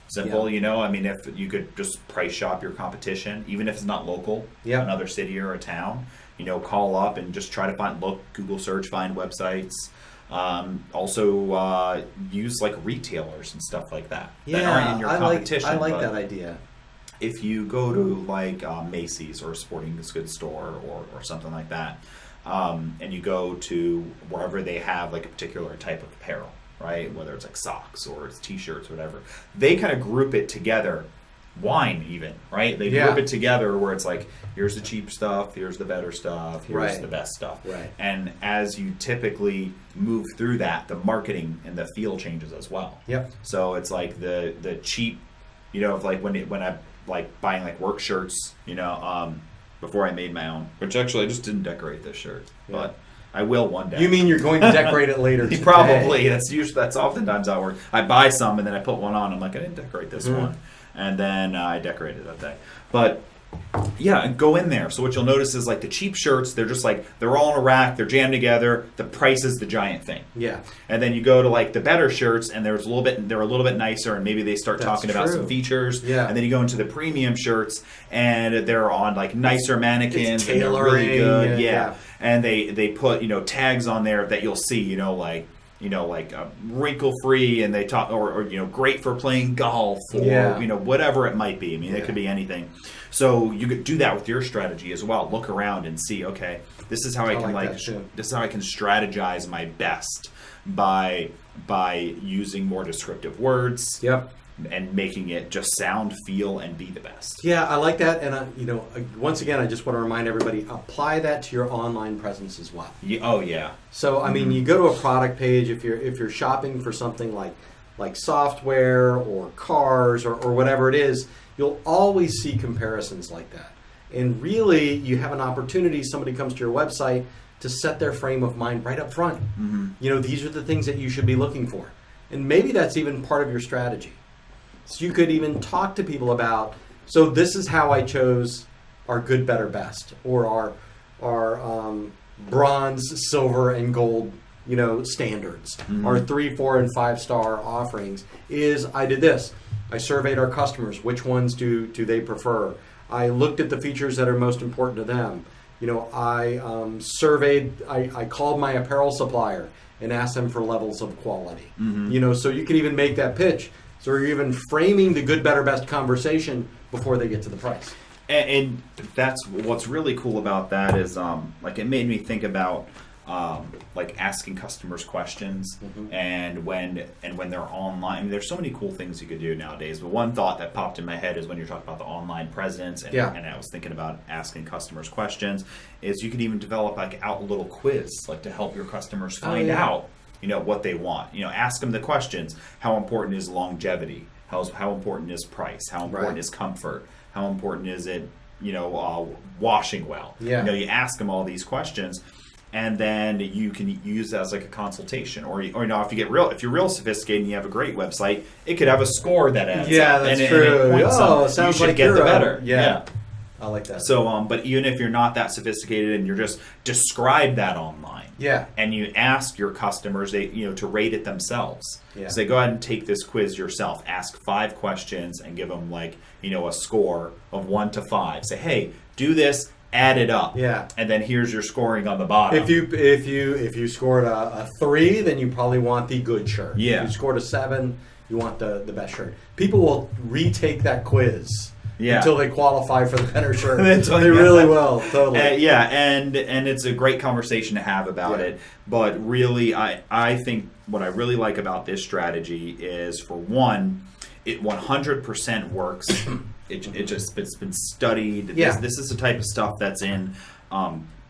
Simple, I mean, if you could just price shop your competition, even if it's not local, another city or a town, call up and just try to Google search, find websites. Also use like retailers and stuff like that aren't in your competition. I like that idea. If you go to like Macy's or a sporting goods store or something like that, and you go to wherever they have like a particular type of apparel, right? Whether it's like socks or it's T-shirts or whatever, they kind of group it together. Wine even, right? They group it together where it's like, here's the cheap stuff, here's the better stuff, here's the best stuff. Right. And as you typically move through that, the marketing and the feel changes as well. Yep. So it's like the cheap, of like when I like buying like work shirts, before I made my own, which actually I just didn't decorate this shirt, but I will one day. You mean you're going to decorate it later today? Probably. That's oftentimes how it works. I buy some and then I put one on. I'm like, I didn't decorate this one. And then I decorated that day. But yeah, go in there. So what you'll notice is like the cheap shirts, they're just like, they're all in a rack, they're jammed together. The price is the giant thing. Yeah. And then you go to like the better shirts and they're a little bit nicer and maybe they start talking about some features. Yeah. And then you go into the premium shirts and they're on like nicer mannequins and they're really good. Yeah. And they put, tags on there that you'll see, like wrinkle free, and they talk, or great for playing golf, or whatever it might be. I mean, it could be anything. So you could do that with your strategy as well. Look around and see, okay, this is how I can this is how I can strategize my best by using more descriptive words. Yep. And making it just sound, feel, and be the best. Yeah, I like that. And once again, I just want to remind everybody, apply that to your online presence as well. Oh yeah. So I mean, you go to a product page if you're shopping for something like software or cars or whatever it is, you'll always see comparisons like that. And really, you have an opportunity, somebody comes to your website, to set their frame of mind right up front. These are the things that you should be looking for. And maybe that's even part of your strategy. So you could even talk to people about, so this is how I chose our good, better, best, or our bronze, silver, and gold, standards. Our 3, 4, and 5-star offerings is I did this. I surveyed our customers. Which ones do they prefer? I looked at the features that are most important to them. I surveyed, I called my apparel supplier and asked them for levels of quality. So you can even make that pitch. So you're even framing the good, better, best conversation before they get to the price. And that's what's really cool about that is it made me think about asking customers questions and when they're online. I mean, there's so many cool things you could do nowadays. But one thought that popped in my head is when you're talking about the online presence and I was thinking about asking customers questions is you could even develop a little quiz to help your customers find out what they want. Ask them the questions. How important is longevity? How important is price? How important is comfort? How important is it, washing well? Yeah. You ask them all these questions, and then you can use that as a consultation. Or if you're real sophisticated and you have a great website, it could have a score that adds up. Yeah, that's true. It sounds you should get the better. Yeah. I like that. So, but even if you're not that sophisticated and you're just describe that online, and you ask your customers, to rate it themselves. So go ahead and take this quiz yourself. Ask 5 questions and give them a score of 1 to 5. Say, hey, do this, add it up. And then here's your scoring on the bottom. If you scored a 3, then you probably want the good shirt. If you scored a 7, you want the best shirt. People will retake that quiz. Until they qualify for the better shirt. They really will, totally. And it's a great conversation to have about it. But really, I think what I really like about this strategy is, for one, it 100% works. It's been studied. This is the type of stuff that's in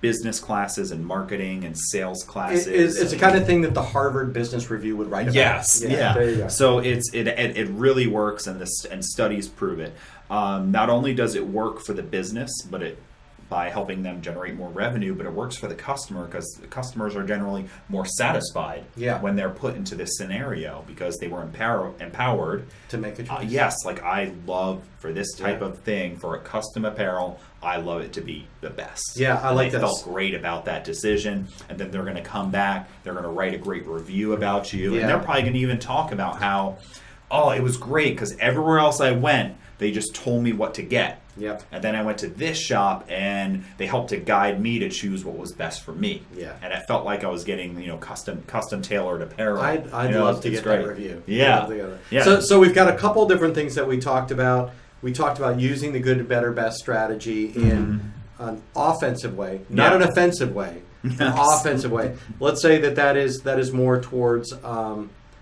business classes and marketing and sales classes. It's the kind of thing that the Harvard Business Review would write about. Yes. There you go. So it really works, and studies prove it. Not only does it work for the business, but by helping them generate more revenue, but it works for the customer because the customers are generally more satisfied when they're put into this scenario because they were empowered to make a choice. I love for this type of thing, for a custom apparel, I love it to be the best. I like this. They felt great about that decision, and then they're going to come back, they're going to write a great review about you, and they're probably going to even talk about how, it was great because everywhere else I went, they just told me what to get. And then I went to this shop and they helped to guide me to choose what was best for me. And I felt like I was getting, custom tailored apparel. I'd love to get that review. So we've got a couple different things that we talked about. We talked about using the good, better, best strategy in an offensive way, not an offensive way, an offensive way. Let's say that is more towards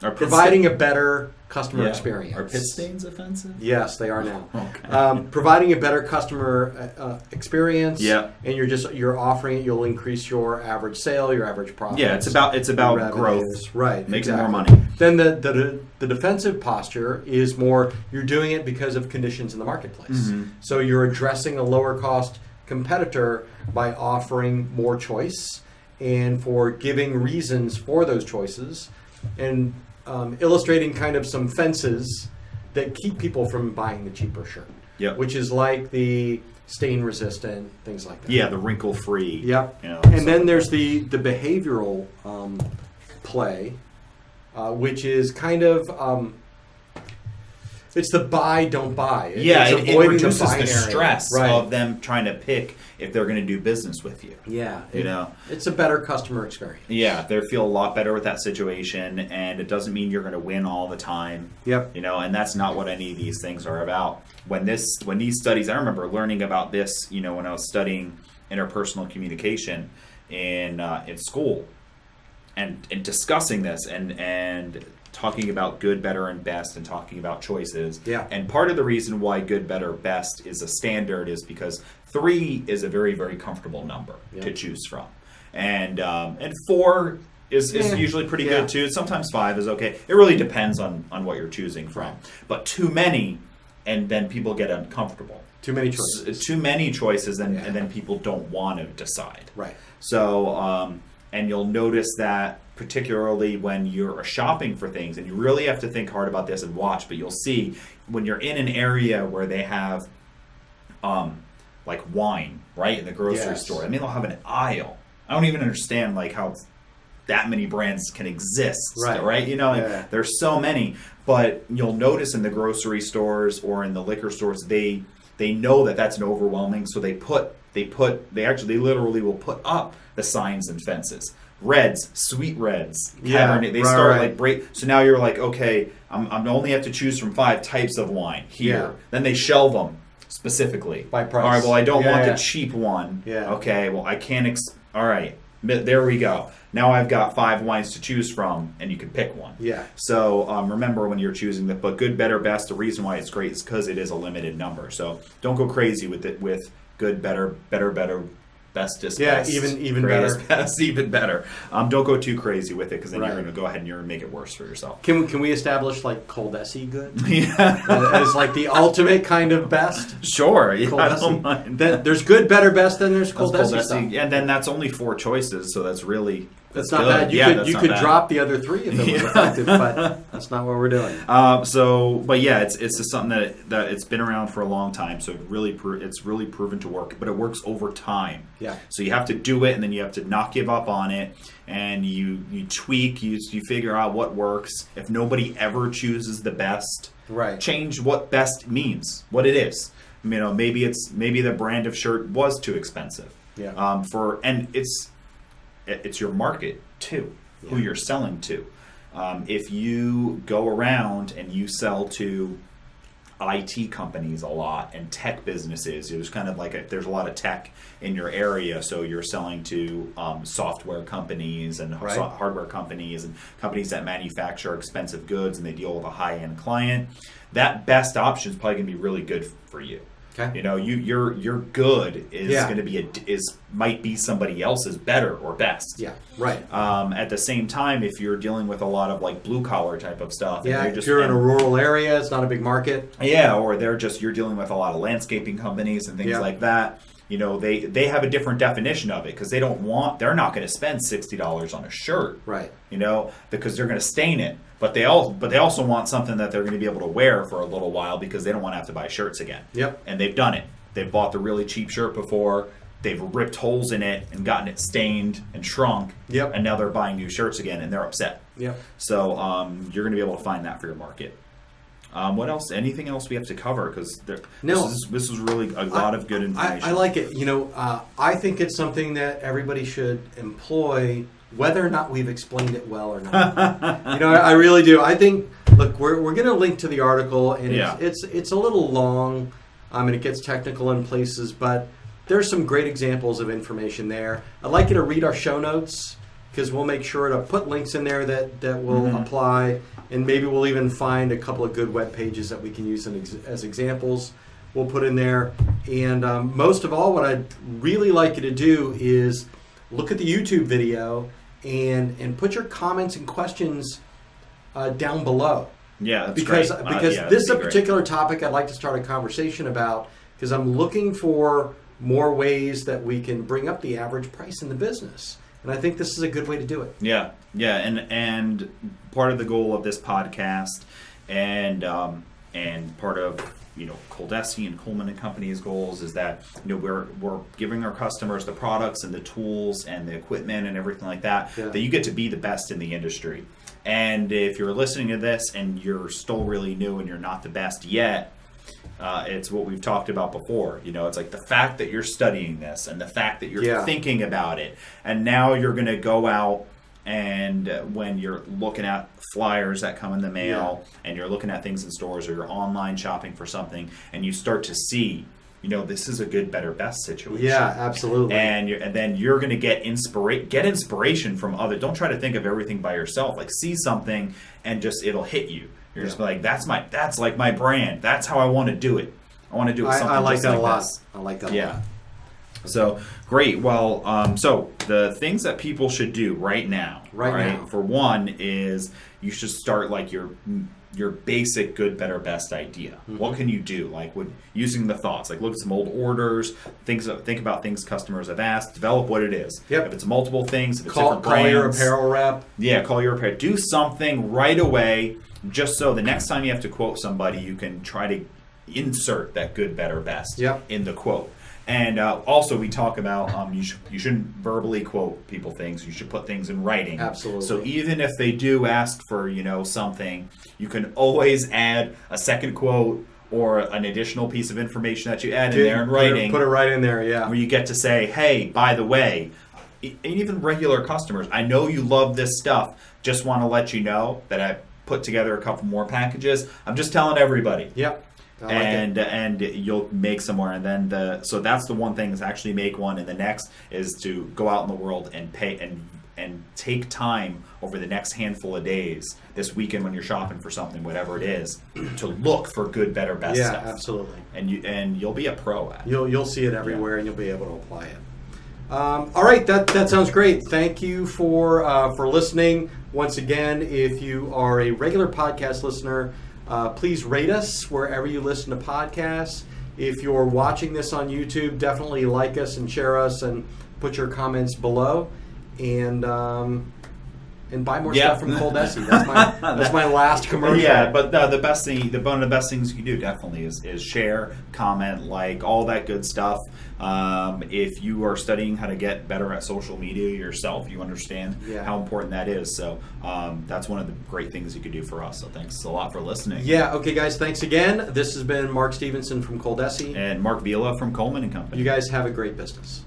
providing a better customer experience. Are pit stains offensive? Yes, they are now. Providing a better customer experience, and you're offering it. You'll increase your average sale, your average profit. It's about growth, right? Making more money. Then the defensive posture is more you're doing it because of conditions in the marketplace. So you're addressing a lower cost competitor by offering more choice and for giving reasons for those choices and illustrating kind of some fences that keep people from buying the cheaper shirt, which is like the stain resistant, things like that. The wrinkle free. And then there's the behavioral play, which is kind of it's the buy, don't buy. It reduces the stress of them trying to pick if they're going to do business with you. It's a better customer experience. They feel a lot better with that situation, and it doesn't mean you're going to win all the time. And that's not what any of these things are about. When these studies, I remember learning about this, when I was studying interpersonal communication in school, and discussing this and talking about good, better, and best, and talking about choices. And part of the reason why good, better, best is a standard is because 3 is a very, very comfortable number to choose from, and 4 is usually pretty good too. Sometimes 5 is okay. It really depends on what you're choosing from. But too many, and then people get uncomfortable. Too many choices. Too many choices, and then people don't want to decide. Right. So, and you'll notice that particularly when you're shopping for things, and you really have to think hard about this and watch, but you'll see when you're in an area where they have like wine, right, in the grocery store. I mean, they'll have an aisle. I don't even understand like how that many brands can exist, right? You know, there's so many, but you'll notice in the grocery stores or in the liquor stores, they know that that's an overwhelming, so they literally will put up the signs and fences. Reds, sweet reds, Cabernet. They start like break. So now you're like, okay, I'm only have to choose from 5 types of wine here. Yeah. Then they shelve them specifically by price. All right, well, I don't want the cheap one. Yeah. Okay, well, I can't. All right, there we go. Now I've got 5 wines to choose from, and you can pick one. Yeah. So remember when you're choosing but good, better, best. The reason why it's great is because it is a limited number. So don't go crazy with it with good, better, bestest, best, even better, best, even better. Don't go too crazy with it, because then you're going to go ahead and you're going to make it worse for yourself. Can we establish like ColDesi good? Yeah, as like the ultimate kind of best. Sure, yeah, I don't mind. There's good, better, best. Then there's ColDesi stuff. And then that's only 4 choices, so that's really. That's not bad. You could drop the other 3 if it was effective, but that's not what we're doing. But yeah, it's just something that it's been around for a long time, so it's really proven to work. But it works over time. Yeah. So you have to do it, and then you have to not give up on it, and you tweak, you figure out what works. If nobody ever chooses the best, change what best means, what it is. You know, maybe the brand of shirt was too expensive. Yeah. It's your market too, who you're selling to. If you go around and you sell to IT companies a lot and tech businesses, there's kind of like there's a lot of tech in your area, so you're selling to software companies and hardware companies and companies that manufacture expensive goods, and they deal with a high-end client. That best option is probably going to be really good for you. Okay. You know, your good is going to be might be somebody else's better or best. Yeah, right. At the same time, if you're dealing with a lot of like blue collar type of stuff, if you're in a rural area, it's not a big market. Yeah, or you're dealing with a lot of landscaping companies and things like that. You know, they have a different definition of it, because they're not going to spend $60 on a shirt, right? You know, because they're going to stain it. But they also want something that they're going to be able to wear for a little while, because they don't want to have to buy shirts again. Yep. And they've done it. They've bought the really cheap shirt before. They've ripped holes in it and gotten it stained and shrunk. Yep. And now they're buying new shirts again, and they're upset. Yep. So you're going to be able to find that for your market. What else? Anything else we have to cover? Because this is really a lot of good information. I like it. You know, I think it's something that everybody should employ, whether or not we've explained it well or not. You know, I really do. I think, look, we're going to link to the article, and it's a little long, and it gets technical in places, but there's some great examples of information there. I'd like you to read our show notes, because we'll make sure to put links in there that will apply, and maybe we'll even find a couple of good web pages that we can use as examples. We'll put in there. And most of all, what I'd really like you to do is look at the YouTube video and put your comments and questions down below. Yeah, that's because this is a particular great topic I'd like to start a conversation about, because I'm looking for more ways that we can bring up the average price in the business. And I think this is a good way to do it. Yeah, and part of the goal of this podcast, and part of ColDesi and Coleman and Company's goals is that we're giving our customers the products and the tools and the equipment and everything like that that you get to be the best in the industry. And if you're listening to this and you're still really new and you're not the best yet, it's what we've talked about before. It's like the fact that you're studying this and the fact that you're thinking about it, and now you're going to go out, and when you're looking at flyers that come in the mail and you're looking at things in stores, or you're online shopping for something, and you start to see, this is a good, better, best situation. Yeah, absolutely. And then you're going to get inspiration from others. Don't try to think of everything by yourself. Like, see something and it'll hit you. You're just like, that's like my brand. That's how I want to do it. I want to do it something I like just that like a lot. this. I like that a lot. So, great. Well, so the things that people should do right now. Right now. For one is you should start like your your basic good, better, best idea. Mm-hmm. What can you do? Like using the thoughts, like look at some old orders, think about things customers have asked, develop what it is. Yep. If it's multiple things, if it's call different brands, your apparel rep. Yeah, call your apparel. Do something right away, just so the next time you have to quote somebody, you can try to insert that good, better, best in the quote. And also, we talk about you shouldn't verbally quote people things. You should put things in writing. Absolutely. So even if they do ask for something, you can always add a second quote or an additional piece of information that you add in there in writing. Put it right in there, yeah. Where you get to say, hey, by the way, and even regular customers, I know you love this stuff. Just want to let you know that I put together a couple more packages. I'm just telling everybody. Yep. And you'll make somewhere, and then so that's the one thing is actually make one, and the next is to go out in the world and pay and take time over the next handful of days this weekend when you're shopping for something, whatever it is, to look for good, better, best stuff. Yeah, absolutely. And you'll be a pro at it. You'll see it everywhere, and you'll be able to apply it. All right, that sounds great. Thank you for listening. Once again, if you are a regular podcast listener, please rate us wherever you listen to podcasts. If you're watching this on YouTube, definitely like us and share us and put your comments below. And buy more stuff from ColDesi. That's my last commercial. Yeah, but one of the best things you can do definitely is share, comment, like, all that good stuff. If you are studying how to get better at social media yourself, you understand how important that is. So that's one of the great things you could do for us. So thanks a lot for listening. Yeah, okay, guys, thanks again. This has been Mark Stevenson from ColDesi. And Mark Vila from Coleman & Company. You guys have a great business.